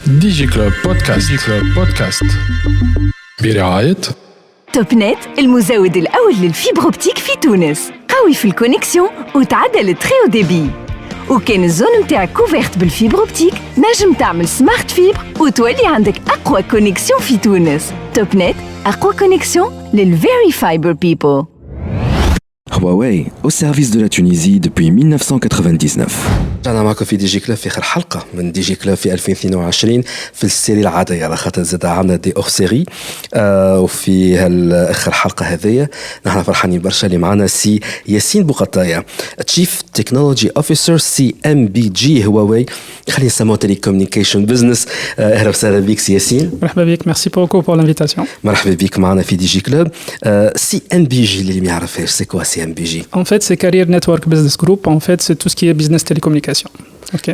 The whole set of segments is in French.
ديجي كلوب بودكاست برعاية توب نت، المزود الأول للفيبر أوبتيك في تونس. قوي في الكونيكسيون وتعدل التري او ديبي. وكان الزون متاعك كوفيرت بالفيبر أوبتيك نجم تعمل سمارت فيبر وتولي عندك أقوى كونيكسيون في تونس. توب نت، أقوى كونيكسيون للفيري فايبر بيبل. Huawei, au service de la Tunisie depuis 1999. رجعنا معكم في دي جي كلوب في آخر حلقة من دي جي كلوب في 2022 في السيري العادية، على خاطر زاد عملنا دي أوف سيري. وفي آخر حلقة هذية نحن فرحانين برشا اللي معنا سي ياسين بوقطاية، تشيف تكنولوجي أوفيسر سي ام بي جي هواوي، خلينا نسموه تيلي كوميونيكيشن بزنس. أهلا وسهلا بك سي ياسين. مرحبا بك، ميرسي بوكو بور لانفيتاسيون. مرحبا بك معنا في دي جي كلوب. سي ام بي جي اللي ما يعرفهاش سي كوا سي ام بي جي؟ En fait, c'est Career Network Business Group. En fait, c'est tout ce qui est business télécommunication. Ok.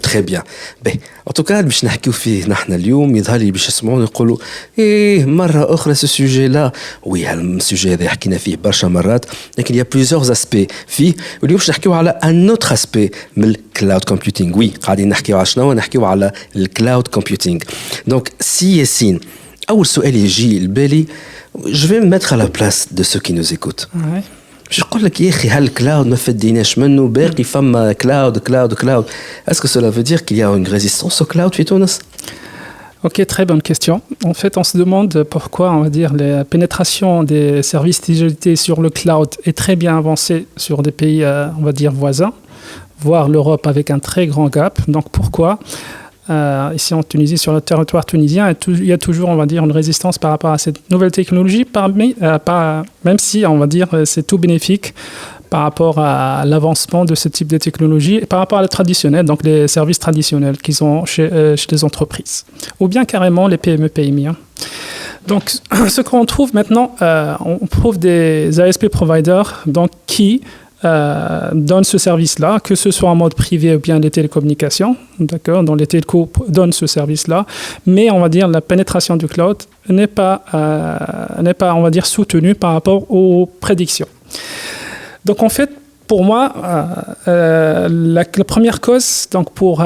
Très bien. Ben, en tout cas, باش نحكيو فيه نحن اليوم يظهر لي باش يسمعون يقولوا ايه مرة أخرى ce sujet là. Oui, السوجي هذا حكينا فيه برشا مرات، لكن il y a plusieurs aspects فيه. واليوم باش نحكيو على un autre aspect من الكلاود كومبيوتينغ. Oui, قاعدين نحكيو على شنو؟ نحكيو على الكلاود كومبيوتينغ. Donc, سي ياسين، أول سؤال يجي لبالي، je vais me mettre à la place de ceux qui nous écoutent. Ouais. باش نقول لك يا اخي هالكلاود ما فديناش منه، باقي فما كلاود. Est-ce que cela veut dire qu'il y a une résistance au cloud في تونس؟ Ok, très bonne question. En fait, on se demande pourquoi, on va dire, la pénétration des services digitalisés sur le cloud est très bien avancée sur des pays, on va dire, voisins, voire l'Europe avec un très grand gap. Donc, pourquoi ici en Tunisie, sur le territoire tunisien, il y a toujours, on va dire, une résistance par rapport à cette nouvelle technologie, même si, on va dire, c'est tout bénéfique par rapport à l'avancement de ce type de technologie et par rapport à la traditionnelle, donc les services traditionnels qu'ils ont chez les entreprises, ou bien carrément les PME, PMI. Donc, ce qu'on trouve maintenant, on trouve des ASP providers donc, qui donnent ce service-là, que ce soit en mode privé ou bien les télécommunications, d'accord, dont les télécos donnent ce service-là, mais on va dire la pénétration du cloud n'est pas, on va dire, soutenue par rapport aux prédictions. Donc en fait, pour moi, la première cause donc pour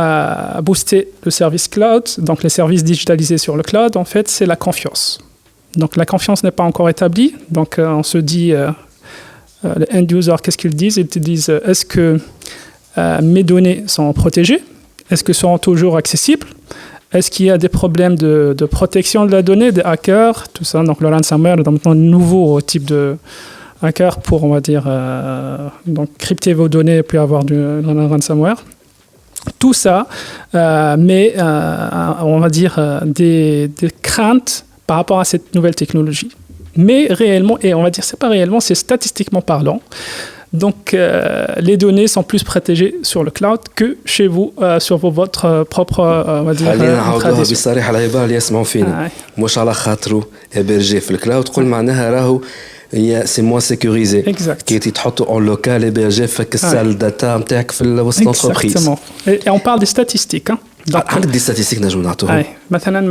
booster le service cloud, donc les services digitalisés sur le cloud, en fait, c'est la confiance. Donc la confiance n'est pas encore établie, donc on se dit les end users, qu'est-ce qu'ils disent? Ils te disent, est-ce que mes données sont protégées? Est-ce qu'elles sont toujours accessibles? Est-ce qu'il y a des problèmes de protection de la donnée, des hackers, tout ça? Donc le ransomware est maintenant un nouveau type de hacker pour, on va dire, donc crypter vos données et puis avoir du ransomware. Tout ça, mais on va dire des craintes par rapport à cette nouvelle technologie. Mais réellement, et on va dire c'est pas réellement, c'est statistiquement parlant. Donc les données sont plus protégées sur le cloud que chez vous sur votre propre on va dire خلينا بصريح على العباره اللي يسمعوا فينا، مش على خاطرو hébergé في الكلاود تقول معناها راهو c'est moins sécurisé. Exact. كي تحطوا en local hébergé فك السال داتا نتاعك في وسط l'entreprise. Exactement. Et on parle des statistiques, hein. Donc, عندك دي statistiques نجم نعطوهم. Maintenant,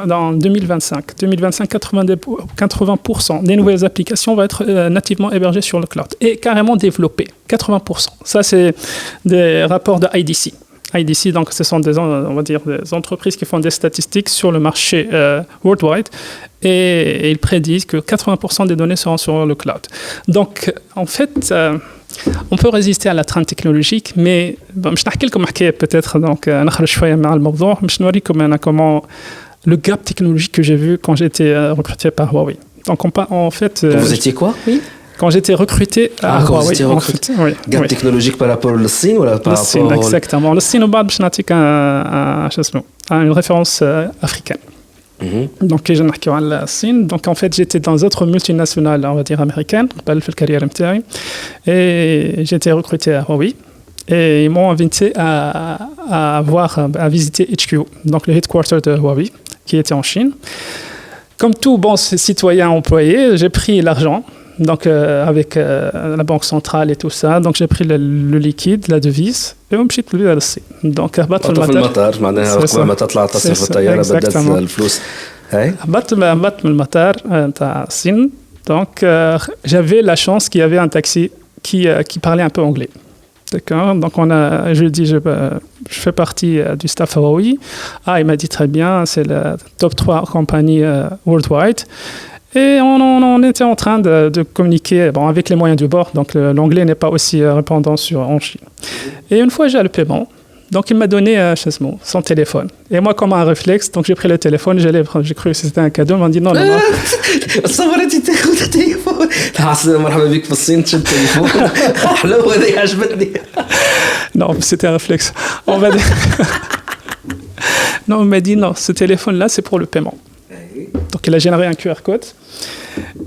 dans 2025, 80% des nouvelles applications vont être nativement hébergées sur le cloud et carrément développées. 80%. Ça, c'est des rapports de IDC. IDC, donc, ce sont on va dire, des entreprises qui font des statistiques sur le marché worldwide et ils prédisent que 80% des données seront sur le cloud. Donc, en fait, on peut résister à la trend technologique, mais je vais vous raconter peut-être, donc, نخرج شوية مع الموضوع باش نوريكم أنا comment le gap technologique que j'ai vu quand j'étais recruté par Huawei. Donc, en fait... Vous étiez quoi? Oui. Quand j'étais recruté à Huawei, en fait, oui. Gap technologique par rapport au Chine ou par rapport au... Exactement. Le Chine, بعد باش نعطيك une référence africaine. Donc, j'ai نحكيو على الصين. Donc, en fait, j'étais dans d'autres multinationales, on va dire américaines, قبل في الكارير نتاعي. Et j'étais recruté à Huawei. Et ils m'ont invité à visiter HQ, donc le headquarter de Huawei, qui était en Chine. Comme tout bon citoyen employé, j'ai pris l'argent. Donc, avec la banque centrale et tout ça. Donc, j'ai pris le liquide, la devise, et on مشيت بيه للصين. Donc, هبطت في المطار معناها قبل ما تطلع تصرف في الطيارة بدلت الفلوس. هبطت من المطار تاع الصين. Donc, j'avais la chance qu'il y avait un taxi qui parlait un peu anglais. D'accord. Donc, je lui ai dit, je fais partie du staff Huawei. Ah, il m'a dit très bien, c'est la top 3 compagnie worldwide. Et on était en train de communiquer avec les moyens du bord. Donc, l'anglais n'est pas aussi répandant en Chine. Et une fois, j'ai le paiement. Donc, il m'a donné son téléphone. Et moi, comme un réflexe, donc j'ai pris le téléphone, j'ai cru que c'était un cadeau. Ils m'ont dit non. صورتي تاخذ التليفون مرحبا بك في الصين تشد التليفون حلوه هذه عجبتني. Non, c'était un réflexe. On m'a dit non, ce téléphone-là, c'est pour le paiement. Donc, il a généré un QR code.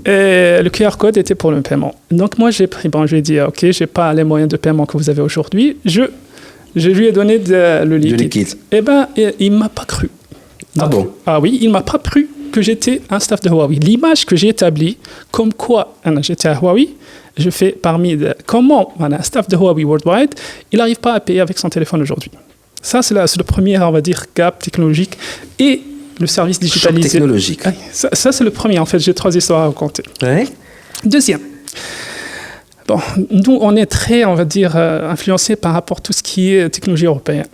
Et le QR code était pour le paiement. Donc, moi, j'ai pris, je lui ai dit, OK, je n'ai pas les moyens de paiement que vous avez aujourd'hui. Je lui ai donné le liquide. Eh bien, il ne m'a pas cru. Donc, ah bon? Ah oui, il ne m'a pas cru que j'étais un staff de Huawei. L'image que j'ai établie, comme quoi j'étais à Huawei, je fais comment un staff de Huawei worldwide, il n'arrive pas à payer avec son téléphone aujourd'hui. Ça, c'est le premier, on va dire, gap technologique. Et le service digitalisé. Choc technologique. Ça, c'est le premier. En fait, j'ai 3 histoires à raconter. Ouais. Deuxième. Bon, nous, on est très, on va dire, influencés par rapport à tout ce qui est technologie européenne.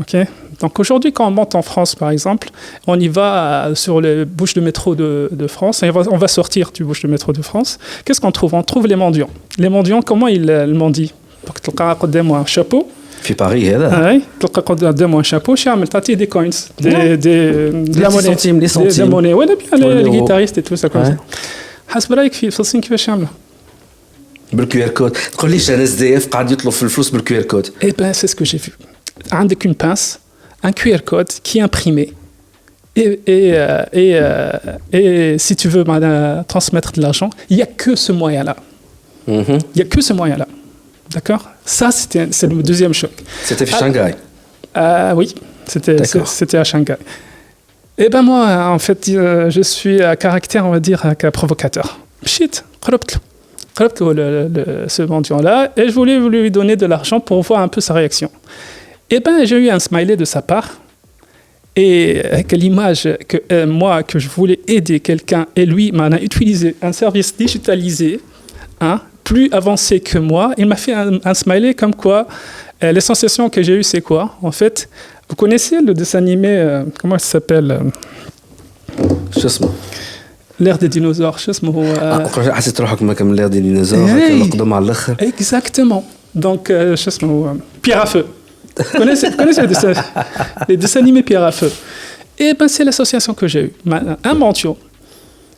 Okay. Donc aujourd'hui, quand on monte en France, par exemple, on y va sur les bouches de métro de France, et on va sortir du bouche de métro de France. Qu'est-ce qu'on trouve? On trouve les mendiants. Les mendiants, comment ils mendient? Donc, tu as un chapeau. في باريس هذا. Oui, تلقى قدامه un chapeau, شامل تعطيه des coins, de la monnaie, centimes, les centimes. de la monnaie. Ouais, bien les guitaristes et tout ça comme ça. حسب رايك في الصين كيفاش يعملوا؟ بالكيو ار كود. تقول ليش انا اس دي اف قاعد يطلب في الفلوس بالكيو ار كود. Eh ben, c'est ce que j'ai vu. عندك une pince, un QR code qui est imprimé. Et si tu veux transmettre de l'argent, il n'y a que ce moyen-là. Il n'y a que ce moyen-là. D'accord? Ça, c'est le deuxième choc. C'était à Shanghai. Oui, c'était à Shanghai. Et ben moi, en fait, je suis à caractère, on va dire, provocateur. Shit, ce mendiant-là, et je voulais lui donner de l'argent pour voir un peu sa réaction. Et ben j'ai eu un smiley de sa part, et avec l'image que moi, que je voulais aider quelqu'un, et lui m'a utilisé un service digitalisé, plus avancé que moi. Il m'a fait un smiley comme quoi, les sensations que j'ai eues, c'est quoi? En fait, vous connaissez le dessin animé, comment il s'appelle? L'ère des dinosaures. حسيت روحك ما كمل l'ère des dinosaures القدم على الاخر. Exactement. Donc Pierre à feu. Vous connaissez les dessins animés Pierre à feu? Et ben c'est l'association que j'ai eue. Un mendiant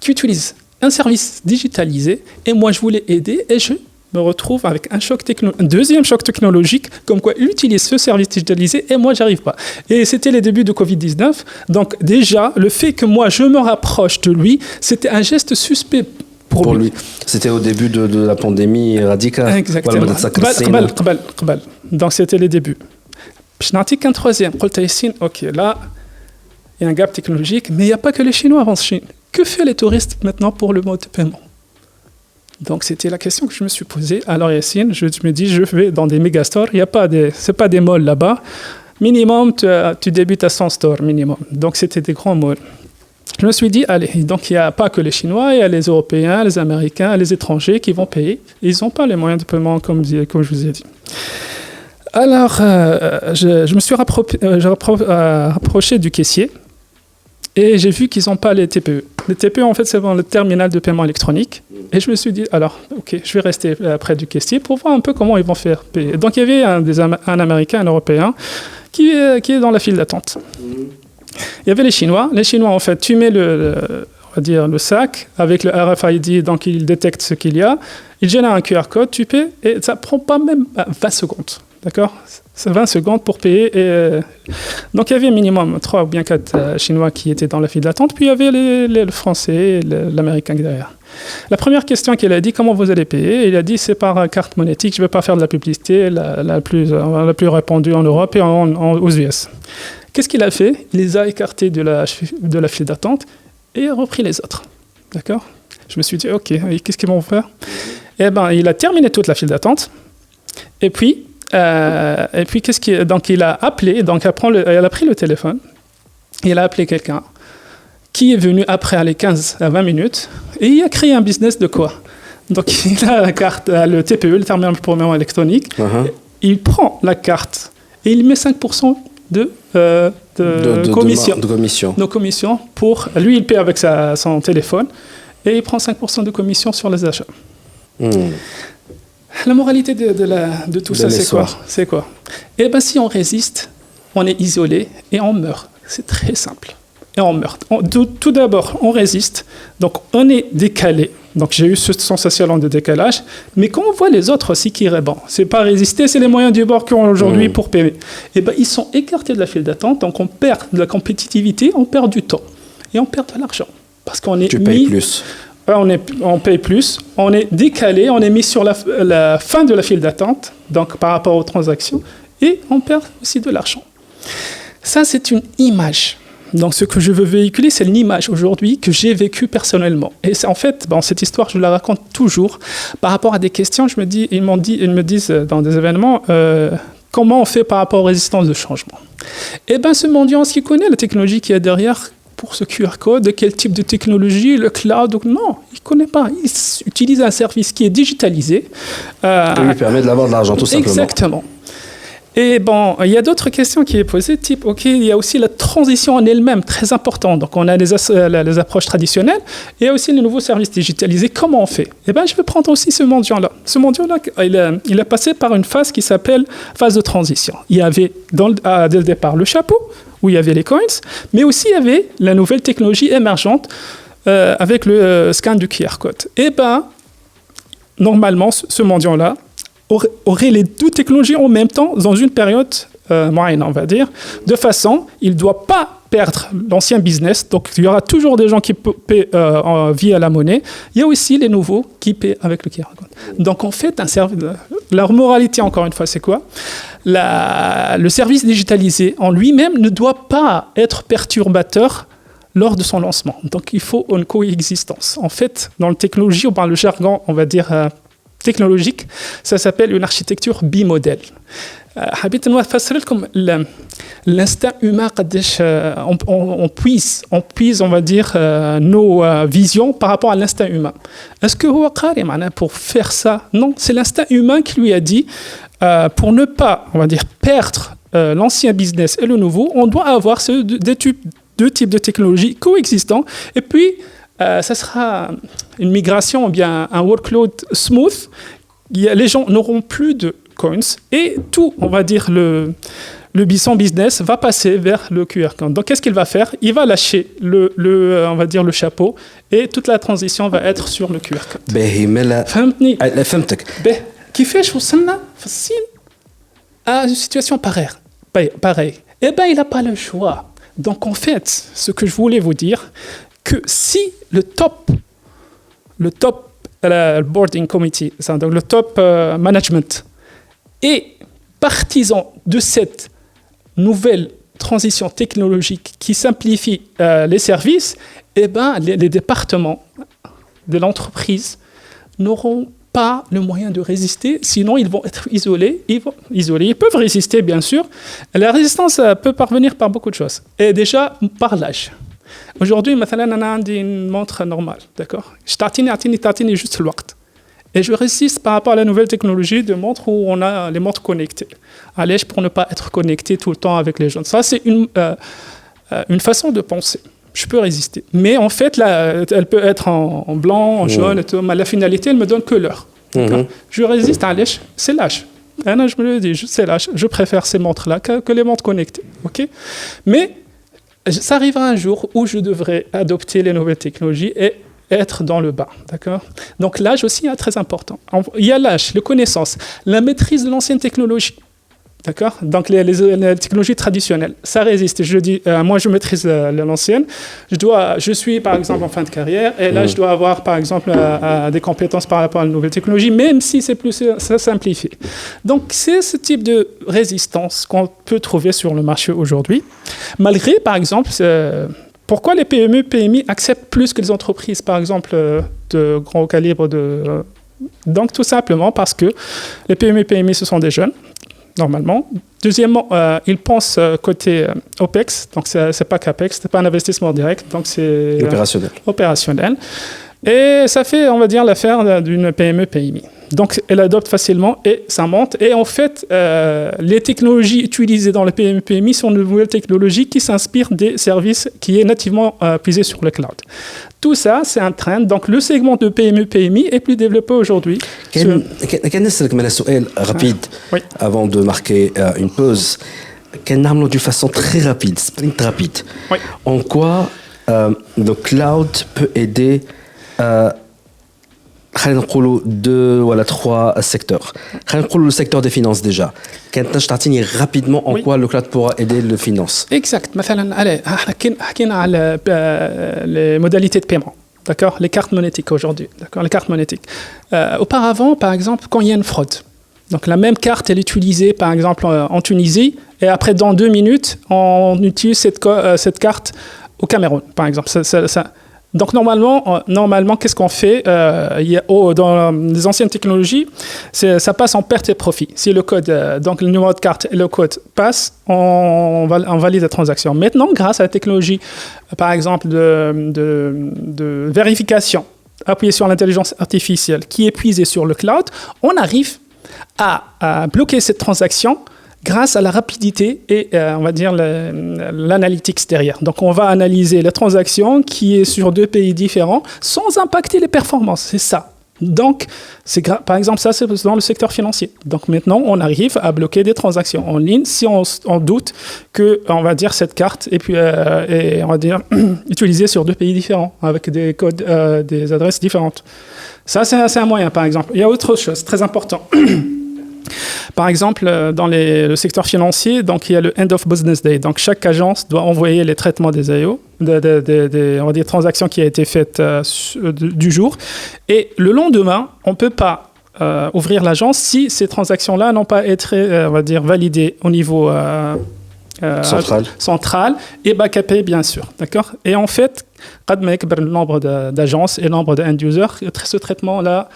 qui utilise un service digitalisé, et moi je voulais aider, et je me retrouve avec un deuxième choc technologique, comme quoi il utilise ce service digitalisé, et moi j'arrive pas. Et c'était les débuts de Covid-19, donc déjà le fait que moi je me rapproche de lui, c'était un geste suspect pour lui. C'était au début de la pandémie radicale. Exactement. Donc c'était les débuts. Je n'en ai qu'un troisième. Ok, là il y a un gap technologique, mais il n'y a pas que les Chinois en Chine. Que font les touristes maintenant pour le mode de paiement? Donc c'était la question que je me suis posée. Alors Yassine, je me dis, je vais dans des méga stores. C'est pas des malls là-bas. Minimum, tu débutes à 100 stores minimum. Donc c'était des grands malls. Je me suis dit, allez, donc il n'y a pas que les Chinois, il y a les Européens, les Américains, les étrangers qui vont payer. Ils n'ont pas les moyens de paiement comme je vous ai dit. Alors, je me suis rapproché du caissier. Et j'ai vu qu'ils n'ont pas les TPE. Les TPE, en fait, c'est le terminal de paiement électronique. Et je me suis dit, alors, OK, je vais rester près du caissier pour voir un peu comment ils vont faire payer. Donc, il y avait un Américain, un Européen, qui est dans la file d'attente. Il y avait les Chinois. Les Chinois, en fait, tu mets on va dire, le sac avec le RFID, donc il détecte ce qu'il y a. Il génère un QR code, tu paies, et ça ne prend pas même 20 secondes. D'accord? C'est 20 secondes pour payer. Donc, il y avait minimum 3 ou bien 4 Chinois qui étaient dans la file d'attente. Puis, il y avait le Français et l'Américain derrière. La première question qu'il a dit, comment vous allez payer? Il a dit, c'est par carte monétique. Je ne vais pas faire de la publicité la plus répandue en Europe et aux US. Qu'est-ce qu'il a fait? Il les a écartés de la file d'attente et a repris les autres. D'accord? Je me suis dit, OK, qu'est-ce qu'ils vont faire? Eh bien, il a terminé toute la file d'attente. Et puis, donc il a appelé, donc il a pris le téléphone, il a appelé quelqu'un qui est venu après les 15 à 20 minutes, et il a créé un business de quoi? Donc il a la carte, le TPE, le terminal de paiement électronique, il prend la carte et il met 5% de commission. De commission. De commission pour... Lui, il paie avec son téléphone et il prend 5% de commission sur les achats. La moralité de tout ça, c'est quoi? Eh bien, si on résiste, on est isolé et on meurt. C'est très simple. Et on meurt. Tout d'abord, on résiste. Donc, on est décalé. Donc, j'ai eu cette sensation de décalage. Mais quand on voit les autres aussi qui répondent, c'est pas résister, c'est les moyens du bord qu'ils ont aujourd'hui pour payer. Eh bien, ils sont écartés de la file d'attente. Donc, on perd de la compétitivité, on perd du temps. Et on perd de l'argent. Parce qu'on est payes plus. On paye plus, on est décalé, on est mis sur la fin de la file d'attente, donc par rapport aux transactions, et on perd aussi de l'argent. Ça, c'est une image. Donc, ce que je veux véhiculer, c'est une image aujourd'hui que j'ai vécue personnellement. Et c'est, en fait, cette histoire, je la raconte toujours. Par rapport à des questions, ils me disent dans des événements, comment on fait par rapport aux résistances de changement? Eh bien, ce mendiant, est-ce qu'il connaît la technologie qui est derrière pour ce QR code, de quel type de technologie, le cloud? Non, il ne connaît pas. Il utilise un service qui est digitalisé. Qui lui permet d'avoir de l'argent, tout simplement. Exactement. Et il y a d'autres questions qui sont posées, type, il y a aussi la transition en elle-même, très importante. Donc, on a les approches traditionnelles, et il y a aussi les nouveaux services digitalisés. Comment on fait? Eh bien, je vais prendre aussi ce mendiant-là. Ce mendiant-là, il a passé par une phase qui s'appelle phase de transition. Il y avait, dès le départ, le chapeau, où il y avait les coins, mais aussi il y avait la nouvelle technologie émergente avec le scan du QR code. Eh bien, normalement, ce mendiant-là aurait les deux technologies en même temps dans une période moyenne, on va dire, de façon, il ne doit pas perdre l'ancien business, donc il y aura toujours des gens qui paient via la monnaie, il y a aussi les nouveaux qui paient avec le QR code. Donc en fait, leur moralité, encore une fois, c'est quoi? Le service digitalisé en lui-même ne doit pas être perturbateur lors de son lancement. Donc il faut une coexistence. En fait, dans la technologie, on parle le jargon, on va dire, technologique, ça s'appelle une architecture bimodèle. حبيت نفسر لكم l'instinct humain on puise on va dire nos visions par rapport à l'instinct humain. Est-ce que هو قاري معناه pour faire ça? Non, c'est l'instinct humain qui lui a dit pour ne pas, on va dire, perdre l'ancien business et le nouveau, on doit avoir deux types de technologies coexistants, et puis ça sera une migration ou bien un workload smooth. Les gens n'auront plus de coins et tout, on va dire, son business va passer vers le QR code. Donc, qu'est-ce qu'il va faire? Il va lâcher on va dire, le chapeau, et toute la transition va être sur le QR code. فهمتني. فهمتك. كيفاش وصلنا في الصين à une situation pareille? Eh bien, il n'a pas le choix. Donc, en fait, ce que je voulais vous dire, que si le boarding committee, donc le top management, est partisan de cette nouvelle transition technologique qui simplifie les services, eh ben, les départements de l'entreprise n'auront pas le moyen de résister, sinon ils vont être isolés. Ils peuvent résister, bien sûr. La résistance peut parvenir par beaucoup de choses. Et déjà, par l'âge. Aujourd'hui, مثلا أنا عندي une montre normale, d'accord? تعطيني juste le وقت. Et je résiste par rapport à la nouvelle technologie de montres où on a les montres connectées. Allez, pour ne pas être connecté tout le temps avec les gens. Ça, c'est une façon de penser. Je peux résister. Mais en fait, là, elle peut être en blanc, en jaune, et tout, mais la finalité, elle me donne que l'heure. Je résiste, allez, c'est l'âge. Je me le dis, c'est l'âge. Je préfère ces montres-là que les montres connectées. Okay? Mais ça arrivera un jour où je devrais adopter les nouvelles technologies et être dans le bas, d'accord? Donc l'âge aussi est très important. Il y a l'âge, la connaissance, la maîtrise de l'ancienne technologie, d'accord? Donc les technologies traditionnelles, ça résiste. Je dis, moi je maîtrise l'ancienne. Je suis par exemple en fin de carrière, et là je dois avoir par exemple des compétences par rapport à la nouvelle technologie, même si c'est plus ça simplifié. Donc c'est ce type de résistance qu'on peut trouver sur le marché aujourd'hui, malgré par exemple pourquoi les PME, PMI acceptent plus que les entreprises, par exemple, de grand calibre Donc, tout simplement parce que les PME, PMI, ce sont des jeunes, normalement. Deuxièmement, ils pensent côté OPEX, donc c'est pas CAPEX, c'est pas un investissement direct, donc c'est opérationnel. Et ça fait, on va dire, l'affaire d'une PME, PMI. Donc, elle adopte facilement et ça monte. Et en fait, les technologies utilisées dans le PME-PMI sont de nouvelles technologies qui s'inspirent des services qui est nativement puisés sur le cloud. Tout ça, c'est un trend. Donc, le segment de PME-PMI est plus développé aujourd'hui. كان نسألك من سؤال rapide Oui. avant de marquer une pause. كان نعملوا d'une façon très rapide, sprint rapide. Oui. En quoi le cloud peut aider خلينا نقولوا 2 ولا 3 secteurs. خلينا نقولوا le secteur des finances déjà. كانت تعطيني rapidement en Oui. quoi le cloud pourra aider le finance. Exact. مثلا allez, حكينا على les modalités de paiement. D'accord, les cartes monétiques aujourd'hui. D'accord, les cartes monétiques. Auparavant, par exemple, quand il y a une fraude, donc la même carte elle est utilisée, par exemple, en Tunisie, et après dans 2 minutes, on utilise cette carte au Cameroun, par exemple. Donc normalement, qu'est-ce qu'on fait dans les anciennes technologies, ça passe en perte et profit. Si le code, donc le numéro de carte et le code passent, on valide la transaction. Maintenant, grâce à la technologie, par exemple de vérification appuyée sur l'intelligence artificielle qui est puisée sur le cloud, on arrive à bloquer cette transaction grâce à la rapidité et, on va dire, l'analytics derrière. Donc, on va analyser la transaction qui est sur 2 pays différents sans impacter les performances. C'est ça. Donc, par exemple, ça, c'est dans le secteur financier. Donc, maintenant, on arrive à bloquer des transactions en ligne si on doute que, on va dire, cette carte est on va dire, utilisée sur 2 pays différents avec des codes, des adresses différentes. Ça, c'est un moyen, par exemple. Il y a autre chose, très important. Par exemple, dans le secteur financier, donc il y a le end of business day. Donc chaque agence doit envoyer les traitements des AIO, on va dire transactions qui a été faites du jour. Et le lendemain, on ne peut pas ouvrir l'agence si ces transactions-là n'ont pas été, on va dire, validées au niveau central et backupé bien sûr, d'accord. Et en fait, le nombre d'agences et le nombre de end-users, ce traitement-là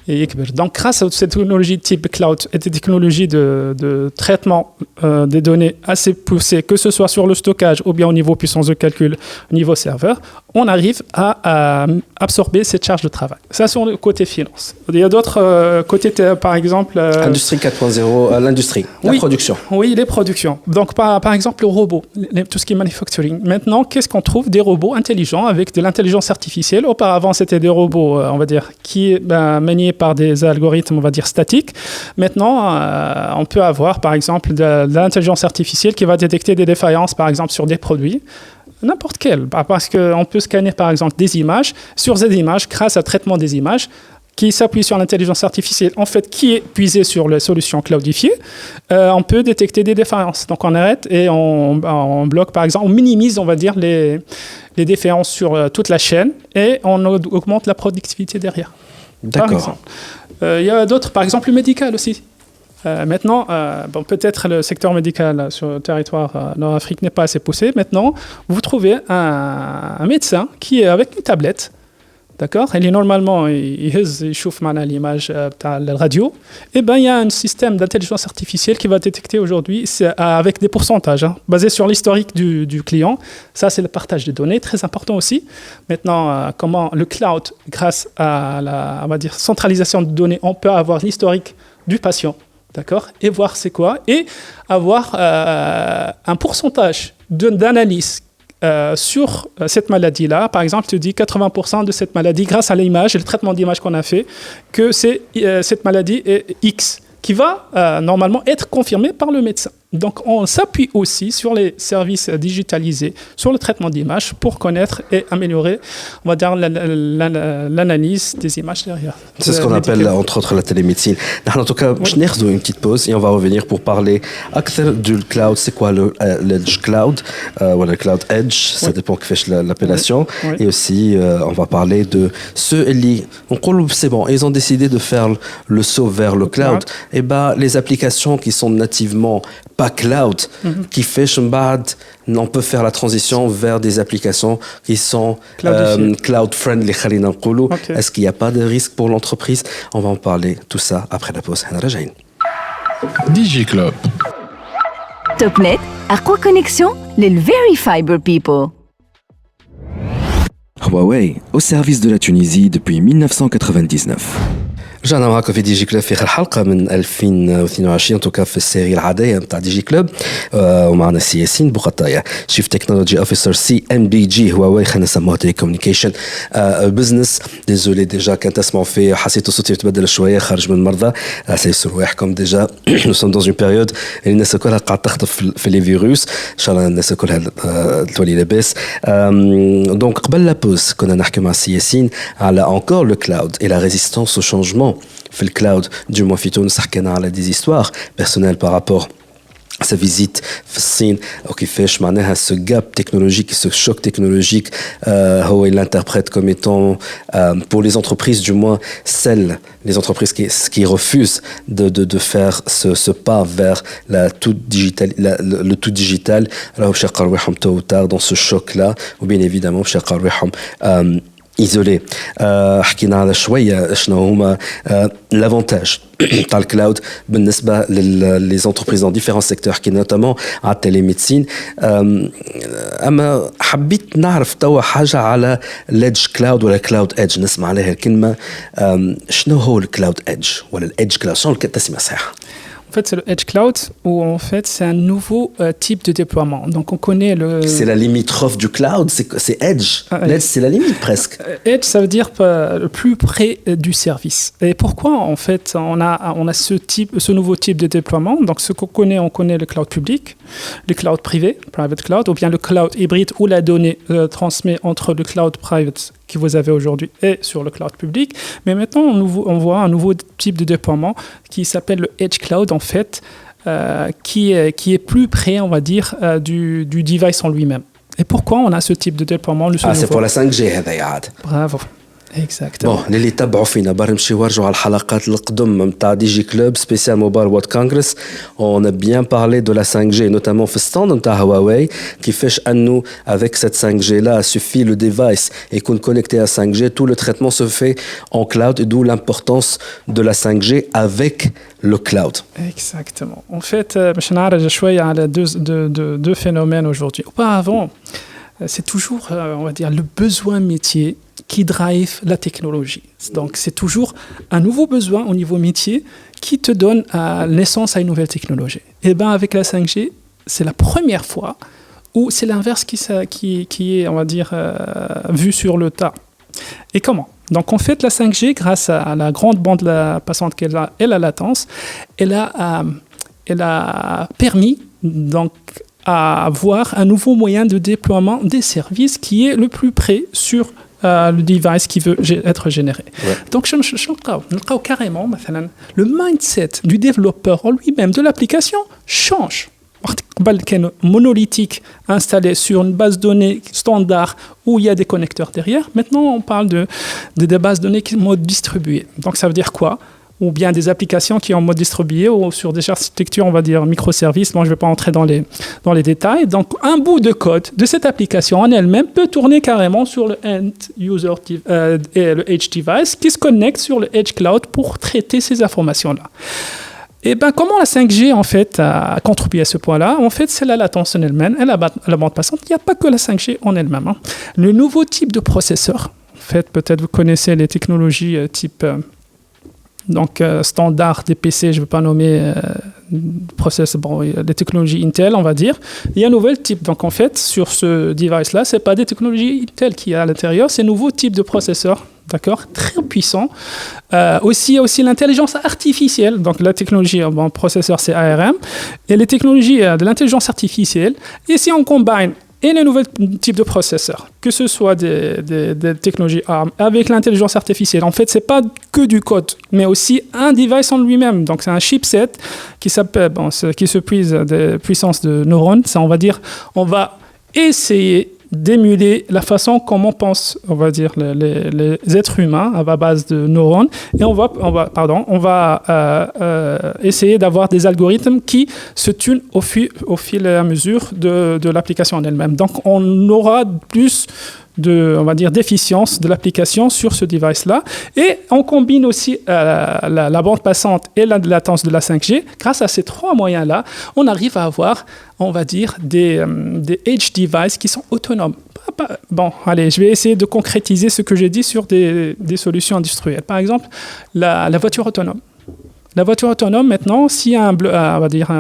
est énorme. Donc, grâce à cette technologie type cloud et des technologies de traitement des données assez poussées, que ce soit sur le stockage ou bien au niveau puissance de calcul, au niveau serveur, on arrive à absorber cette charge de travail. Ça, sur le côté finance. Il y a d'autres côtés, par exemple... Industrie 4.0, l'industrie, la production. Oui, les productions. Donc, par exemple, le robot, tout ce qui est manufacturing. Maintenant, qu'est-ce qu'on trouve? Des robots intelligents avec de l'intelligence artificielle. Auparavant, c'était des robots, on va dire, qui maniés par des algorithmes, on va dire, statiques. Maintenant, on peut avoir, par exemple, de l'intelligence artificielle qui va détecter des défaillances, par exemple, sur des produits. N'importe quel, parce qu'on peut scanner, par exemple, des images. Sur ces images, grâce au traitement des images, qui s'appuie sur l'intelligence artificielle, en fait, qui est puisée sur les solutions cloudifiées, on peut détecter des défaillances. Donc, on arrête et on bloque, par exemple, on minimise, on va dire, les défaillances sur toute la chaîne et on augmente la productivité derrière. D'accord. Il y a d'autres, par exemple, le médical aussi. Maintenant, peut-être le secteur médical sur le territoire nord-afrique n'est pas assez poussé. Maintenant, vous trouvez un médecin qui est avec une tablette. D'accord. Et normalement, il chauffe l'image de la radio. Et ben, il y a un système d'intelligence artificielle qui va détecter aujourd'hui avec des pourcentages basés sur l'historique du client. Ça, c'est le partage des données, très important aussi. Maintenant, comment le cloud, grâce à la, on va dire, centralisation de données, on peut avoir l'historique du patient, d'accord, et voir c'est quoi, et avoir un pourcentage d'analyse sur cette maladie-là. Par exemple, tu dis 80% de cette maladie, grâce à l'image et le traitement d'image qu'on a fait, que cette maladie est X, qui va normalement être confirmée par le médecin. Donc, on s'appuie aussi sur les services digitalisés, sur le traitement d'images pour connaître et améliorer, on va dire, l'analyse des images derrière. C'est ce qu'on appelle, entre autres, la télémédecine. En tout cas, je vais faire une petite pause et on va revenir pour parler du cloud. C'est quoi l'Edge Cloud ou le Cloud Edge, ça dépend que fait l'appellation. Et aussi, on va parler de ceux qui, c'est bon, ils ont décidé de faire le saut vers le cloud. Et ben, les applications qui sont nativement pas cloud, qui fait on peut faire la transition vers des applications qui sont cloud friendly. Est-ce qu'il n'y a pas de risque pour l'entreprise? On va en parler tout ça après la pause. DigiClub. TopNet, Aqua Connexion, les Very Fiber People. Huawei, au service de la Tunisie depuis 1999. رجعنا معكم في دي جي كلوب في آخر حلقة من 2022 توكا في السيري العادية نتاع دي جي كلوب ومعنا سي ياسين بوقطاية شيف تكنولوجي اوفيسر سي ام بي جي هواوي خلينا نسموها تيلي كوميونيكيشن بزنس. ديزولي ديجا كان تسمعوا فيه حسيتوا صوتي يتبدل شوية خارج من المرضى سيسر رواحكم ديجا نو سوم دون اون بيريود اللي الناس كلها قاعدة تخطف في لي فيروس ان شاء الله الناس كلها تولي لاباس. دونك قبل لا بوز كنا نحكي مع سي ياسين على encore le cloud et la résistance au changement في الكلاود du moins في تونس حكينا على des histoires personnelles par rapport à sa visite في الصين وكيفاش معناها ce gap technologique ce choc technologique هو il l'interprète comme étant pour les entreprises du moins celles les entreprises qui refusent de faire ce pas vers la toute digital le tout digital راهو باش يلقاو رواحهم tôt ou tard dans ce choc là ou bien évidemment باش يلقاو رواحهم isolé. حكينا على شوية شنو هما l'avantage تاع الكلاود بالنسبة les entreprises dans différents secteurs حكينا notamment على التليميدسين. أما حبيت نعرف توا حاجة على الإدج كلاود ولا كلاود إدج نسمع عليها الكلمة. شنو هو الكلاود إدج ولا الإدج كلاود شنو التسمية صحيحة؟ En fait, c'est le Edge Cloud où en fait c'est un nouveau type de déploiement. Donc on connaît le. C'est la limitrophe du cloud, c'est Edge. Edge, c'est la limite presque. Edge, ça veut dire le plus près du service. Et pourquoi en fait on a ce nouveau type de déploiement? Donc ce qu'on connaît, on connaît le cloud public, le cloud privé, private cloud, ou bien le cloud hybride où la donnée transmet entre le cloud private que vous avez aujourd'hui et sur le cloud public. Mais maintenant, on voit un nouveau type de déploiement qui s'appelle le Edge Cloud, en fait, qui est plus près, on va dire, du device en lui-même. Et pourquoi on a ce type de déploiement? C'est pour la 5G, هذا يعاد. Bravo. Exactement. Bon, اللي يتبعوا فينا برمشي ورجعوا على الحلقات القدم نتاع دي جي كلوب سبيسيال موبايل وورد كونغرس. On a bien parlé de la 5G notamment في الستاند نتاع هواوي كيفاش انه avec cette 5G là suffit le device يكون connecté à 5G tout le traitement se fait en cloud et d'où l'importance de la 5G avec le cloud. Exactement. En fait, باش نعرج شوية على deux phénomènes aujourd'hui. Auparavant, c'est toujours on va dire le besoin métier qui drive la technologie. Donc, c'est toujours un nouveau besoin au niveau métier qui te donne naissance à une nouvelle technologie. Et bien, avec la 5G, c'est la première fois où c'est l'inverse qui est, on va dire, vu sur le tas. Et comment? Donc, en fait, la 5G, grâce à la grande bande passante qu'elle a et la latence, elle a permis, donc, à avoir un nouveau moyen de déploiement des services qui est le plus près sur le device qui veut être généré. Ouais. Donc, carrément, le mindset du développeur en lui-même de l'application change. Monolithique installé sur une base de données standard où il y a des connecteurs derrière. Maintenant, on parle de bases de données qui sont en mode distribué. Donc, ça veut dire quoi? Ou bien des applications qui sont en mode distribué ou sur des architectures, on va dire, microservices. Bon, je ne vais pas entrer dans les détails. Donc, un bout de code de cette application en elle-même peut tourner carrément sur le end user et le edge device qui se connecte sur le edge cloud pour traiter ces informations-là. Et bien, comment la 5G, en fait, a contribué à ce point-là? En fait, c'est la latence en elle-même et la bande passante. Il n'y a pas que la 5G en elle-même. Hein. Le nouveau type de processeur, en fait, peut-être vous connaissez les technologies type... Donc, standard des PC, je ne veux pas nommer les technologies Intel, on va dire. Il y a un nouvel type. Donc, en fait, sur ce device-là, ce n'est pas des technologies Intel qui est à l'intérieur, c'est un nouveau type de processeur, d'accord, très puissant. Aussi l'intelligence artificielle. Donc, la technologie, processeur, c'est ARM. Et les technologies de l'intelligence artificielle. Et si on combine et les nouveaux types de processeurs, que ce soit des technologies ARM avec l'intelligence artificielle, en fait, ce n'est pas que du code, mais aussi un device en lui-même. Donc, c'est un chipset qui se puise des puissances de neurones. Ça, on va dire, on va essayer d'émuler la façon comment pensent, on va dire, les êtres humains à base de neurones. Et on va essayer d'avoir des algorithmes qui se tunent au fil et à mesure de l'application en elle-même. Donc, on aura plus on va dire, d'efficience de l'application sur ce device-là. Et on combine aussi la bande passante et la latence de la 5G. Grâce à ces trois moyens-là, on arrive à avoir, on va dire, des edge devices qui sont autonomes. Bon, allez, je vais essayer de concrétiser ce que j'ai dit sur des solutions industrielles. Par exemple, la voiture autonome. La voiture autonome, maintenant, s'il y a on va dire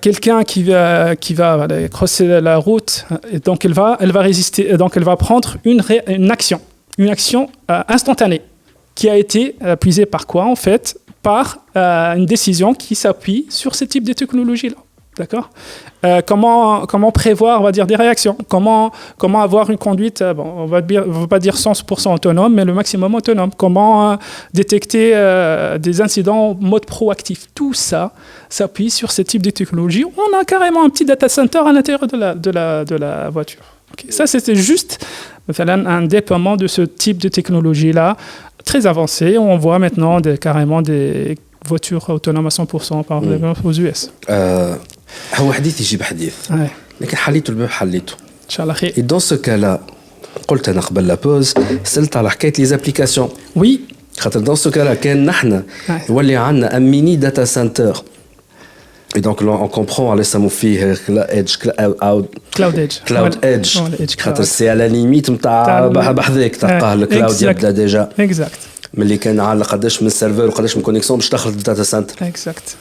quelqu'un qui va crosser la route, et donc elle va résister, donc elle va prendre une action instantanée qui a été puisée par quoi en fait? Par une décision qui s'appuie sur ce type de technologie-là. D'accord. Comment prévoir, on va dire, des réactions? Comment avoir une conduite, on va pas dire 100% autonome, mais le maximum autonome? Comment détecter des incidents en mode proactif? Tout ça s'appuie sur ce type de technologie. On a carrément un petit data center à l'intérieur de la voiture. Okay. Ça, c'était juste un déploiement de ce type de technologie-là, très avancé. On voit maintenant carrément des voitures autonomes à 100% par exemple aux US. هو حديث يجيب حديث لكن حليته الباب حليته ان شاء الله خير. Et dans ce cas-là, قلت انا قبل لا بوز سالت على حكايه لي زابليكاسيون. Oui. خاطر dans ce cas-là كان نحن يولي عندنا un mini data center. Et donc là on comprend على سمو فيه Cloud Edge. خاطر سي على ليميت نتاع بحذاك تلقاه الكلاود يبدا ديجا. Exact. ملي كان على قداش من سيرفر وقداش من كونيكسيون باش تدخل الداتا سنتر. Exact.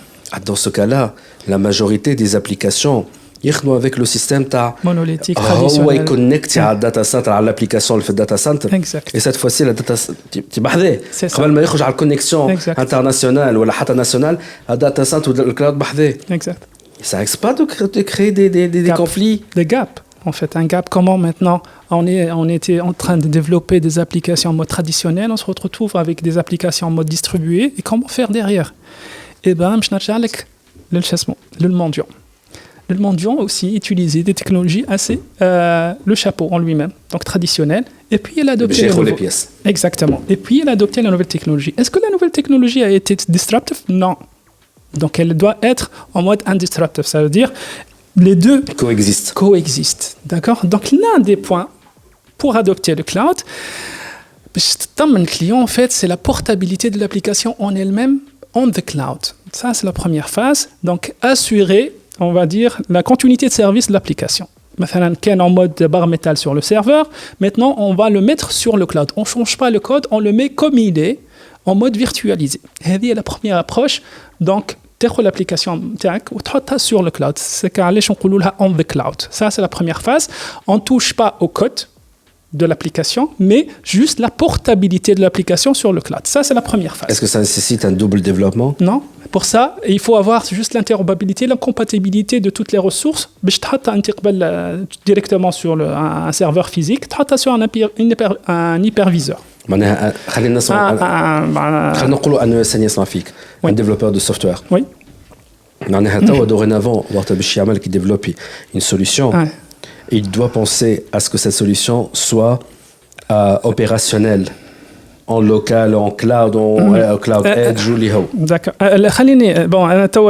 Dans ce cas-là, la majorité des applications يخدموا avec le système تاع monolithique traditionnel. هو يكونكتي على الداتا سنتر على الابليكاسيون اللي في الداتا سنتر. Exact. Et cette fois-ci la data تبع حذاه قبل ما يخرج على الكونيكسيون انترناسيونال ولا حتى ناسيونال الداتا سنتر والكلاود بحذاه. Exact. Ça risque pas de créer des conflits. Des gaps. En fait, un gap. Comment maintenant on était en train de développer des applications en mode traditionnel, on se retrouve avec des applications en mode distribué. Et comment faire derrière? Eh bien, je n'ai le mendiant. Le mendiant aussi utilisé des technologies assez le chapeau en lui-même, donc traditionnel. Et puis il a adopté les pièces. Exactement. Et puis il a adopté la nouvelle technologie. Est-ce que la nouvelle technologie a été disruptive? Non. Donc elle doit être en mode undisruptive. Ça veut dire les deux coexistent. D'accord. Donc l'un des points pour adopter le cloud, le client en fait, c'est la portabilité de l'application en elle-même. On the cloud. Ça, c'est la première phase. Donc, assurer, on va dire, la continuité de service de l'application. Maintenant, qu'est en mode barre métal sur le serveur. Maintenant, on va le mettre sur le cloud. On ne change pas le code, on le met comme il est, en mode virtualisé. C'est la première approche. Donc, l'application sur le cloud. C'est on the cloud. Ça, c'est la première phase. On ne touche pas au code de l'application, mais juste la portabilité de l'application sur le cloud. Ça, c'est la première phase. Est-ce que ça nécessite un double développement? Non. Pour ça, il faut avoir juste l'interopérabilité, la compatibilité de toutes les ressources. Directement sur un serveur physique, sur un hyperviseur. خلينا نقولوا أنه يصنع فيك un développeur de software. Oui. معناها توا dorénavant وقت باش يعمل كي développer une solution. Il doit penser à ce que cette solution soit opérationnelle en local, en cloud, en cloud edge ou liho. D'accord. Bon,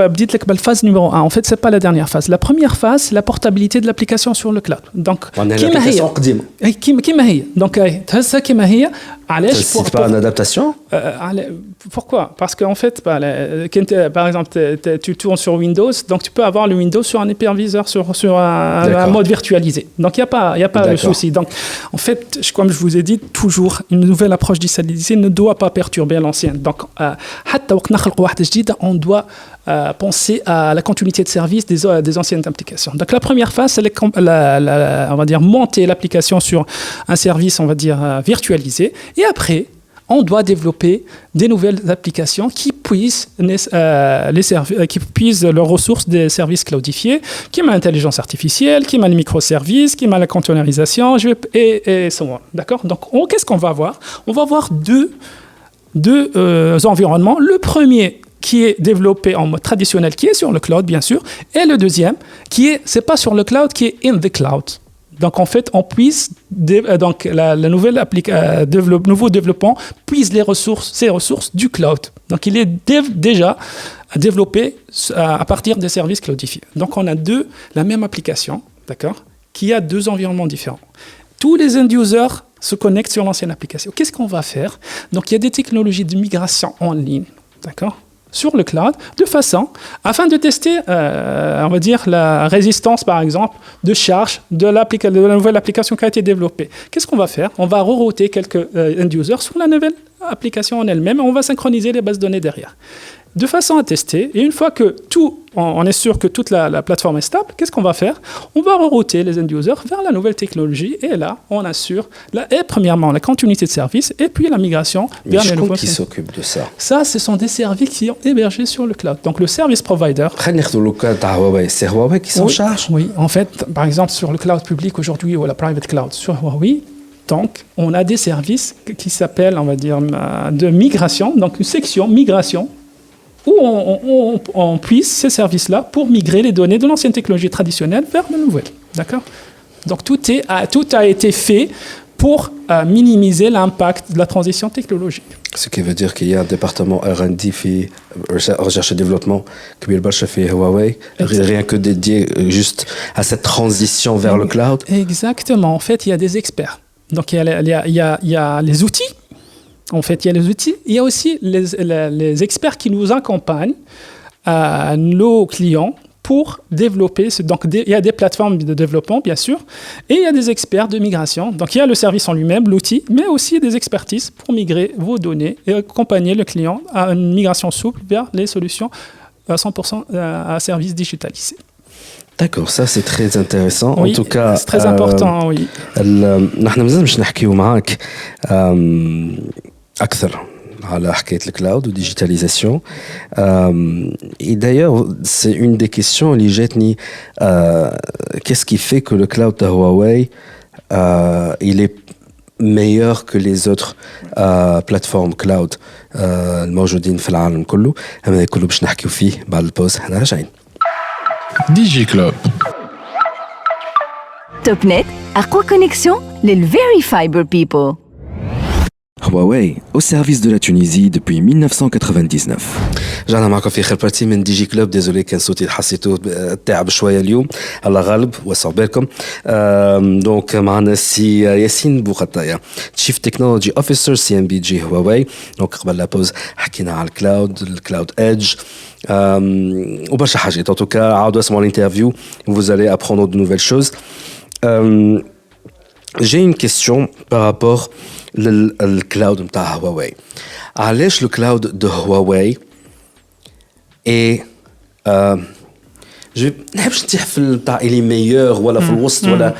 بديت لك بالphase numéro 1. En fait, c'est pas la dernière phase. La première phase, c'est la portabilité de l'application sur le cloud. Donc, l'application قديمة. كيما هي. Donc, تهزها كيما هي. علاش c'est pas une adaptation? Pourquoi? Parce qu'en fait, par exemple, tu tournes sur Windows, donc tu peux avoir le Windows sur un hyperviseur, sur un mode virtualisé. Donc, il n'y a pas de souci. Donc, en fait, comme je vous ai dit, toujours, une nouvelle approche digitalisée ne doit pas perturber l'ancienne. Donc, on doit penser à la continuité de service des anciennes applications. Donc, la première phase, c'est on va dire, monter l'application sur un service, on va dire, virtualisé. Et après, on doit développer des nouvelles applications qui puissent leurs ressources des services cloudifiés, qui ont l'intelligence artificielle, qui ont les microservices, qui ont la containerisation, et so on. D'accord? Donc, qu'est-ce qu'on va avoir? On va avoir deux environnements. Le premier qui est développé en mode traditionnel, qui est sur le cloud, bien sûr, et le deuxième, c'est pas sur le cloud, qui est in the cloud. Donc, en fait, on puise, donc la nouvelle nouveau développement puise ces ressources du cloud. Donc, il est déjà développé à partir des services cloudifiés. Donc, on a la même application, d'accord, qui a deux environnements différents. Tous les end-users se connectent sur l'ancienne application. Qu'est-ce qu'on va faire? Donc, il y a des technologies de migration en ligne, d'accord, sur le cloud de façon afin de tester, on va dire, la résistance, par exemple, de charge de la nouvelle application qui a été développée. Qu'est-ce qu'on va faire? On va rerouter quelques end-users sur la nouvelle application en elle-même et on va synchroniser les bases de données derrière. De façon à tester, et une fois que on est sûr que toute la plateforme est stable, qu'est-ce qu'on va faire? On va rerouter les end-users vers la nouvelle technologie, et là, on assure, premièrement, la continuité de service, et puis la migration vers les nouveaux... qui s'occupe de ça? Ça, ce sont des services qui sont hébergés sur le cloud. Donc, le service provider... C'est Huawei qui s'en charge? Oui, en fait, par exemple, sur le cloud public aujourd'hui, ou la private cloud, sur Huawei, donc, on a des services qui s'appellent, on va dire, de migration, donc une section migration, où on puise ces services-là pour migrer les données de l'ancienne technologie traditionnelle vers la nouvelle. D'accord? Donc, tout a été fait pour minimiser l'impact de la transition technologique. Ce qui veut dire qu'il y a un département R&D, recherche et développement, qui est Huawei, rien que dédié juste à cette transition vers le cloud. Exactement. En fait, il y a des experts. Donc, il y a les outils. En fait, il y a les outils. Il y a aussi les experts qui nous accompagnent à nos clients pour développer. Donc, il y a des plateformes de développement, bien sûr, et il y a des experts de migration. Donc, il y a le service en lui-même, l'outil, mais aussi des expertises pour migrer vos données et accompagner le client à une migration souple vers les solutions à 100% à service digitalisé. D'accord, ça c'est très intéressant. Oui, en tout cas, c'est très important, oui. نحن مازال باش نحكيو معاك أكثر على حكاية الكلاود والديجيتاليزاسيون. Et d'ailleurs, c'est une des questions اللي جاتني. Qu'est-ce qui fait que le cloud de Huawei il est meilleur que les autres plateformes cloud الموجودين في العالم كله؟ هذا كله باش نحكيو فيه بعد البوز. احنا راجعين. Digi Club. TopNet, Aqua Connexion, les Very Fiber People. Huawei, au service de la Tunisie depuis 1999. رجعنا معكم في اخر بارتي من دي جي كلوب. ديزولي كان صوتي حسيتو تعب شويه اليوم، الله غالب وسعوا بالكم. دونك معنا سي ياسين بوخطايا، تشيف تكنولوجي اوفيسر سي ام بي جي هواوي. دونك قبل لا بوز حكينا على الكلاود ايدج وبرشا حاجات. en tout cas عاودوا اسمعوا l'interview, vous allez apprendre de nouvelles choses. J'ai une question par rapport au cloud de Huawei. علاش le cloud de Huawei et je نحبش نتيح في البتاع اللي meilleur ولا في الوسط ولا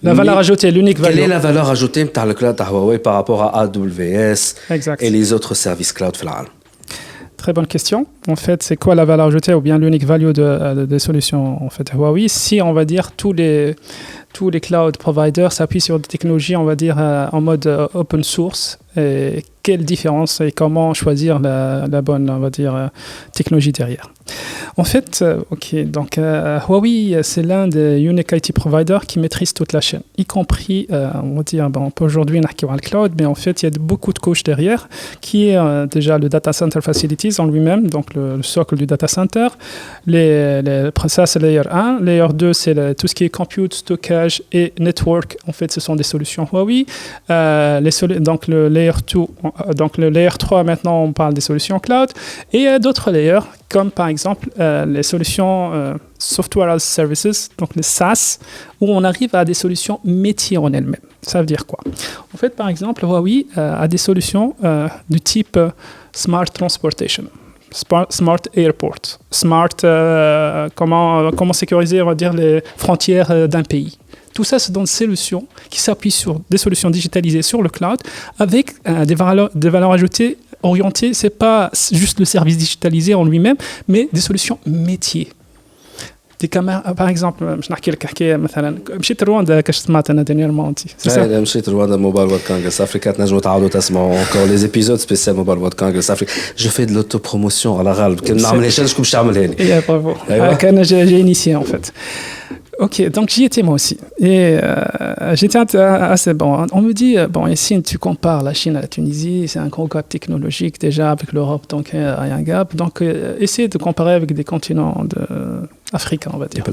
La valeur ajoutée, l'unique valeur. Quelle est la valeur ajoutée de le cloud de Huawei par rapport à AWS Exact. et les autres services cloud في العالم? Très bonne question. En fait, c'est quoi la valeur ajoutée ou bien l'unique value des solutions en fait Huawei? Si on va dire tous les cloud providers s'appuient sur des technologies, on va dire en mode open source. Et quelle différence et comment choisir la bonne, on va dire, technologie derrière. En fait, donc Huawei, c'est l'un des unique IT providers qui maîtrise toute la chaîne, y compris, on va dire, on peut aujourd'hui parler de cloud, mais en fait, il y a beaucoup de couches derrière, qui est déjà le data center facilities en lui-même, donc le socle du data center. Ça, c'est layer 1. Layer 2, c'est tout ce qui est compute, stockage et network. En fait, ce sont des solutions Huawei. Donc, le layer 3, maintenant, on parle des solutions cloud. Et il y a d'autres layers, comme par exemple les solutions Software as Services, donc les SaaS, où on arrive à des solutions métiers en elles-mêmes. Ça veut dire quoi? En fait, par exemple, Huawei a des solutions du type Smart Transportation, Smart Airport, Smart, comment sécuriser, on va dire, les frontières d'un pays. Tout ça, c'est des solutions qui s'appuient sur des solutions digitalisées sur le cloud avec des valeurs ajoutées orientées. Ce n'est pas juste le service digitalisé en lui-même, mais des solutions métiers. Des caméras, par exemple, je نحكي لك حكايه مثلا مشيت رواندا كاش سمعت انا دينيرمون انت لا مشيت رواندا موبايل وورد كونغرس افريكا. تنجموا تعاودوا تسمعوا encore les épisodes spéciaux موبايل وورد كونغرس افريكا. جو في de l'autopromotion على غالب كي نعملها شكون باش تعملها لي. يا برافو كان j'ai initié en fait. Ok, donc j'y étais moi aussi. Et j'étais assez bon. On me dit, bon, ici, tu compares la Chine à la Tunisie, c'est un gros gap technologique déjà avec l'Europe, donc il y a un gap. Donc, essayer de comparer avec des continents africains, on va dire.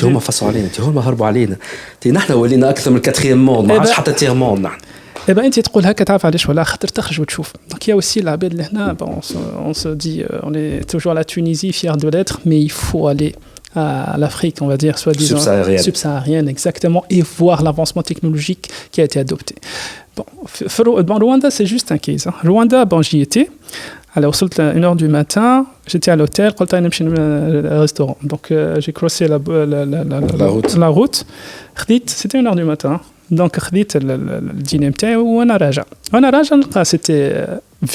هم فصلوا علينا، هم هربوا علينا. نحن ولينا أكثر من 4e monde، ما عادش حتى tiers monde. Eh ben, tu تقول هكا تعرف علاش ولا خاطر تخرج وتشوف. Donc il y a aussi العباد اللي هنا on se dit on est toujours la Tunisie fier de l'être mais il faut aller à l'Afrique, on va dire, soi-disant subsaharienne, exactement, et voir l'avancement technologique qui a été adopté. Bon, Rwanda, c'est juste un case. Hein. Rwanda, bon, j'y étais. Alors, à 1h du matin, j'étais à l'hôtel, quand on chez le restaurant. Donc, j'ai croisé la route. C'était 1h du matin. Donc, le dîner était où on a raja. C'était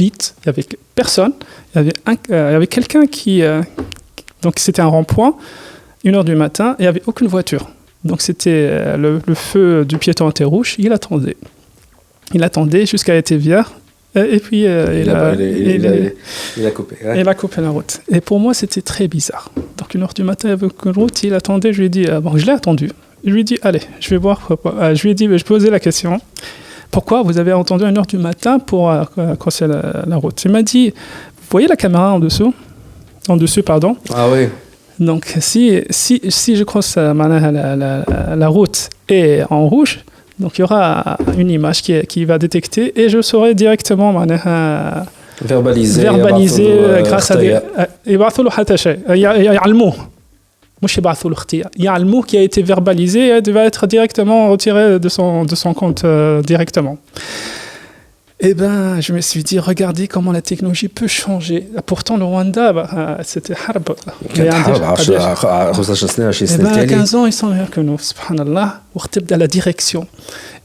vite, il n'y avait personne. Il y avait quelqu'un qui. Donc, c'était un rond-point, 1h du matin, et il n'y avait aucune voiture. Donc, c'était le feu du piéton était rouge, il attendait. Il attendait jusqu'à Etevière, et puis il a coupé. Ouais. Il a coupé la route. Et pour moi, c'était très bizarre. Donc, 1h du matin, il n'y avait aucune route, il attendait, je lui ai dit, bon, je l'ai attendu. Je lui ai dit, allez, je vais voir. Je lui ai dit, je posais la question, pourquoi vous avez attendu 1h du matin pour crosser la route? Il m'a dit, vous voyez la caméra en dessus, pardon. Ah oui. Donc, si je croise la route et en rouge, donc il y aura une image qui va détecter et je saurai directement verbaliser grâce à des... يبعثوا له حتى شيء يعلموه مش يبعثوا له اختيار يعلموه qui a été verbalisé et va être directement retiré de son compte directement. Eh ben, je me suis dit, regardez comment la technologie peut changer. Pourtant, le Rwanda, c'était harb. Il y a 15 ans, ils sont meilleurs que nous. Subhanallah. La direction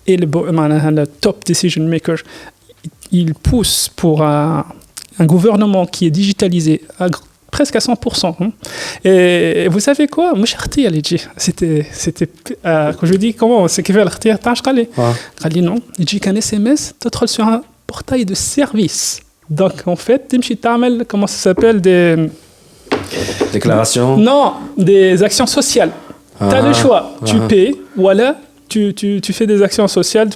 et le top decision maker, ils poussent pour un gouvernement qui est digitalisé presque à 100%. Hein. Et vous savez quoi? C'était quand je dis comment c'est qu'il fait l'artier, il dit non, il dit qu'un SMS, tu te sur un portail de service. Donc en fait, comment ça s'appelle des déclarations? Non, des actions sociales. Tu as le choix, tu paies, voilà. Tu fais des actions sociales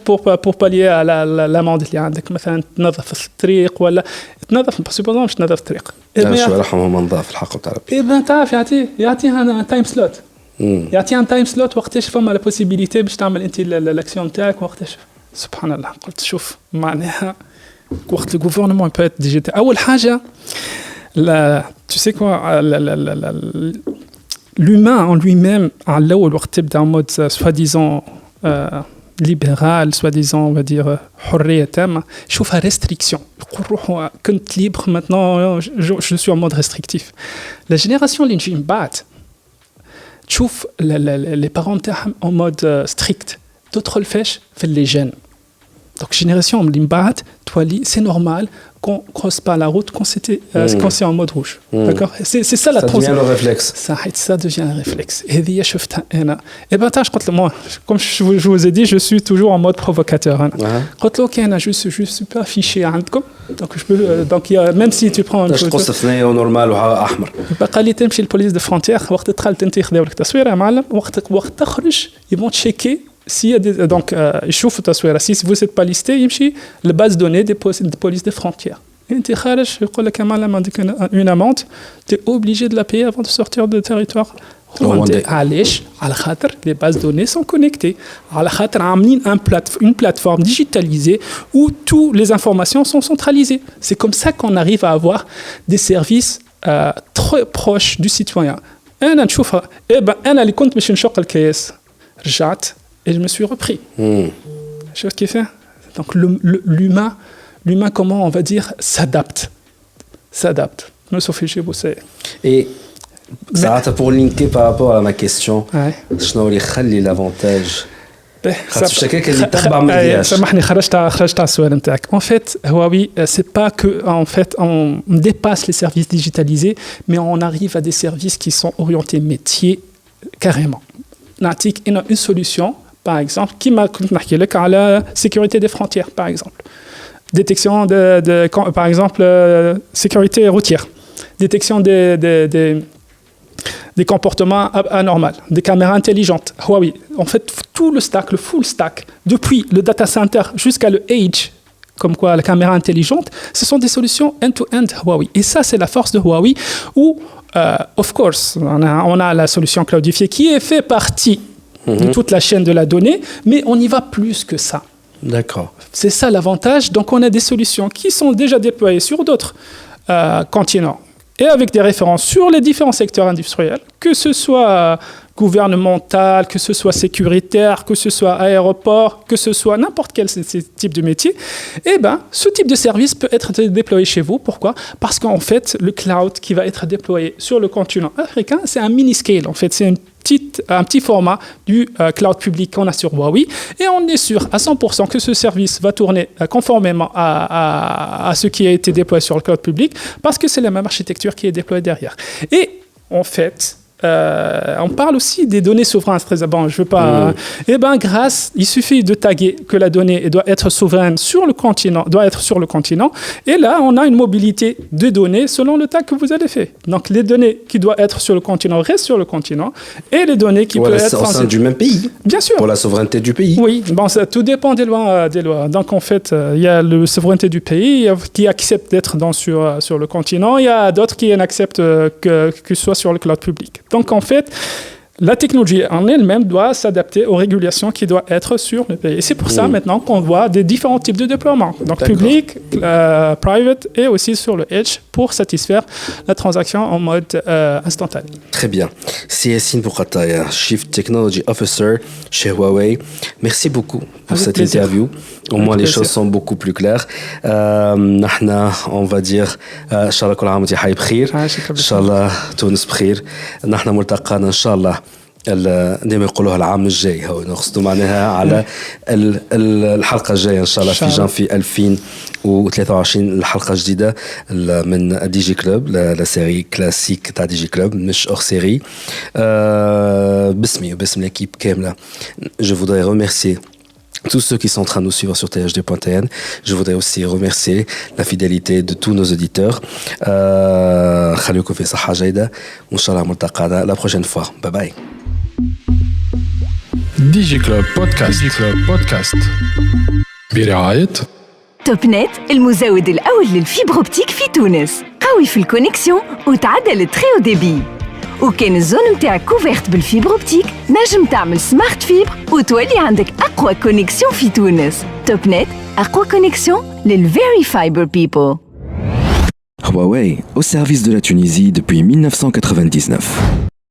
pour pallier à l'amende اللي عندك مثلا تنظف الطريق ولا تنظف supposons باش تنظف الطريق شو يرحمهم نظاف الحق تاع ربي ben تعرف يعطيها ان تايم سلوت يعطيها ان تايم سلوت وقتاش فما لا بوسيبيليتي باش تعمل انت الاكسيون تاعك وقتاش سبحان الله قلت شوف معناها وقت الجوفرنمون peut être digital اول حاجه tu sais quoi l'humain en lui-même à l'eau en mode soi-disant libéral, soi-disant, on va dire, حرية تامة, je trouve restriction. Quand libre, maintenant, je suis en mode restrictif. La génération اللي نجي من بعد, تشوف les parents تاعهم en mode strict. D'autres le font, fait les jeunes. Donc, génération اللي من بعد, c'est normal qu'on ne croise pas la route quand c'est en mode rouge. D'accord? C'est ça la transition. Ça devient le réflexe. Ça devient un réflexe. Et bien, moi, comme je vous ai dit, je suis toujours en mode provocateur. Je ne suis pas affiché. Donc, même si tu prends une photo... تمشي البوليس de frontière, وقت تدخل تنتي ياخذوا لك تصويره يا معلم, وقت تخرج ils vont checker s'il y a des, donc يشوفوا التصويره si vous n'êtes pas listé يمشي الباز دوني de police des frontières. انت خارج يقول لك يا معلم عندك une amende, tu es obligé de la payer avant de sortir du territoire rwandais. علاش؟ على خاطر les bases données sont connectées. على خاطر عاملين une plateforme digitalisée où toutes les informations sont centralisées. C'est comme ça qu'on arrive à avoir des services très proches du citoyen. انا نشوفها انا اللي كنت باش نشق الكيس رجعت et je me suis repris. Tu vois ce qu'il fait? Donc l'humain, comment on va dire, s'adapte. Me sauf Et ça, pour linker par rapport à ma question, l'avantage. سامحني خرجت على السؤال نتاعك. En fait, Huawei, c'est pas que en fait on dépasse les services digitalisés, mais on arrive à des services qui sont orientés métier carrément. نعطيك une solution. Par exemple, qui m'a marqué à la sécurité des frontières, par exemple. Détection par exemple, sécurité routière. Détection des comportements anormaux, des caméras intelligentes. Huawei, en fait, tout le stack, le full stack, depuis le data center jusqu'à le edge, comme quoi la caméra intelligente, ce sont des solutions end-to-end Huawei. Et ça, c'est la force de Huawei, où, of course, on a la solution cloudifiée qui est fait partie de toute la chaîne de la donnée, mais on y va plus que ça. D'accord. C'est ça l'avantage. Donc, on a des solutions qui sont déjà déployées sur d'autres continents et avec des références sur les différents secteurs industriels, que ce soit gouvernemental, que ce soit sécuritaire, que ce soit aéroport, que ce soit n'importe quel type de métier. Eh bien, ce type de service peut être déployé chez vous. Pourquoi ? Parce qu'en fait, le cloud qui va être déployé sur le continent africain, c'est un mini-scale. En fait, c'est un petit format du cloud public qu'on a sur Huawei. Et on est sûr à 100% que ce service va tourner conformément à ce qui a été déployé sur le cloud public parce que c'est la même architecture qui est déployée derrière. Et en fait, on parle aussi des données souveraines. Bon, je veux pas. Eh ben, il suffit de taguer que la donnée doit être souveraine sur le continent, doit être sur le continent. Et là, on a une mobilité de données selon le tag que vous avez fait. Donc, les données qui doivent être sur le continent restent sur le continent, et les données qui peuvent être au sein du même pays. Bien sûr. Pour la souveraineté du pays. Oui. Bon, ça, tout dépend des lois. Donc, en fait, il y a la souveraineté du pays qui accepte d'être sur le continent. Il y a d'autres qui n'acceptent que ce soit sur le cloud public. Donc, en fait, la technologie en elle-même doit s'adapter aux régulations qui doivent être sur le pays. Et c'est pour ça, maintenant, qu'on voit des différents types de déploiements. Donc, public, private et aussi sur le edge pour satisfaire la transaction en mode instantané. Très bien. C'est Yassine Boukhataïa, Chief Technology Officer chez Huawei. Merci beaucoup pour cette interview. Au moins, les choses sont beaucoup plus claires. On va dire, Inch'Allah, كل عام وانتم بخير. Inch'Allah, تونس بخير. نحن ملتقانا إن شاء الله ديما يقولوها العام الجاي هو نقصدوا معناها على الحلقة الجاية إن شاء الله في جانفي 2023 الحلقة جديدة من دي جي كلوب لا سيري كلاسيك تاع دي جي كلوب مش أور سيري باسمي وباسم l'équipe كاملة. Je voudrais remercier tous ceux qui sont en train de nous suivre sur THD.tn. Je voudrais aussi remercier la fidélité de tous nos auditeurs. خليكم في صحة جيدة وإن شاء الله ملتقانا la prochaine fois. Bye bye. DigiClub بودكاست برعاية توب نت المزود الأول للفيبر أوبتيك في تونس، قوي في الكونيكسيون وتعدل التري او ديبي. وكان الزون متاعك كوفيرت بالفيبر أوبتيك نجم تعمل سمارت فيبر وتولي عندك أقوى كونيكسيون في تونس. توب نت أقوى كونيكسيون للفيري فايبر بيبل. Huawei, au service de la Tunisie depuis 1999.